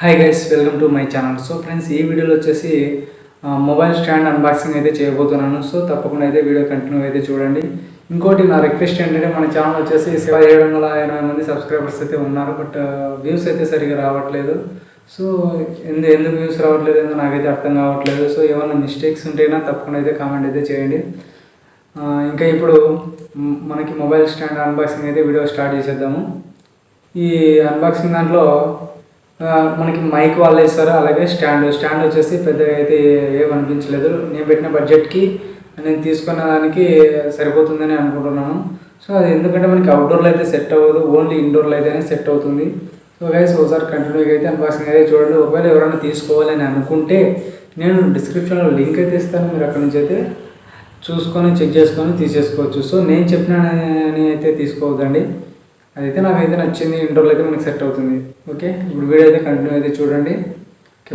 Hi guys, welcome to my channel. So friends, ఈ వీడియోలో వచ్చేసి మొబైల్ స్టాండ్ అన్బాక్సింగ్ అయితే చేయబోతున్నాను. సో తప్పకుండా అయితే వీడియో కంటిన్యూ అయితే చూడండి. ఇంకోటి నా రిక్వెస్ట్ ఏంటంటే, మన ఛానల్ వచ్చేసి 780 మంది సబ్స్క్రైబర్స్ అయితే ఉన్నారు. బట్ వ్యూస్ అయితే సరిగా రావట్లేదు. సో ఎందుకు వ్యూస్ రావట్లేదు ఏందో నాకైతే అర్థం కావట్లేదు. సో ఏమైనా మిస్టేక్స్ ఉంటేనా తప్పకుండా అయితే కామెంట్ అయితే చేయండి. ఇంకా ఇప్పుడు మనకి మొబైల్ స్టాండ్ అన్బాక్సింగ్ అయితే వీడియో స్టార్ట్ చేసేద్దాము. ఈ అన్బాక్సింగ్ దాంట్లో మనకి మైక్ వాళ్ళు ఇస్తారు, అలాగే స్టాండ్ వచ్చేసి పెద్దగా అయితే ఏమనిపించలేదు. నేను పెట్టిన బడ్జెట్కి నేను తీసుకున్న దానికి సరిపోతుందని అనుకుంటున్నాను. సో అది ఎందుకంటే మనకి అవుట్డోర్లో అయితే సెట్ అవ్వదు, ఓన్లీ ఇండోర్లో అయితేనే సెట్ అవుతుంది. సో గైస్, ఒకసారి కంటిన్యూగా అయితే అన్బాక్సింగ్ అయితే చూడండి. ఒకవేళ ఎవరైనా తీసుకోవాలని అనుకుంటే నేను డిస్క్రిప్షన్లో లింక్ అయితే ఇస్తాను, మీరు అక్కడ నుంచి అయితే చూసుకొని చెక్ చేసుకొని తీసేసుకోవచ్చు. సో నేను చెప్పినని అయితే తీసుకోవద్దండి. అదైతే నాకైతే నచ్చింది, ఇంటర్లో అయితే మనకి సెట్ అవుతుంది. ఓకే, ఇప్పుడు వీడియో అయితే కంటిన్యూ అయితే చూడండి. ఓకే.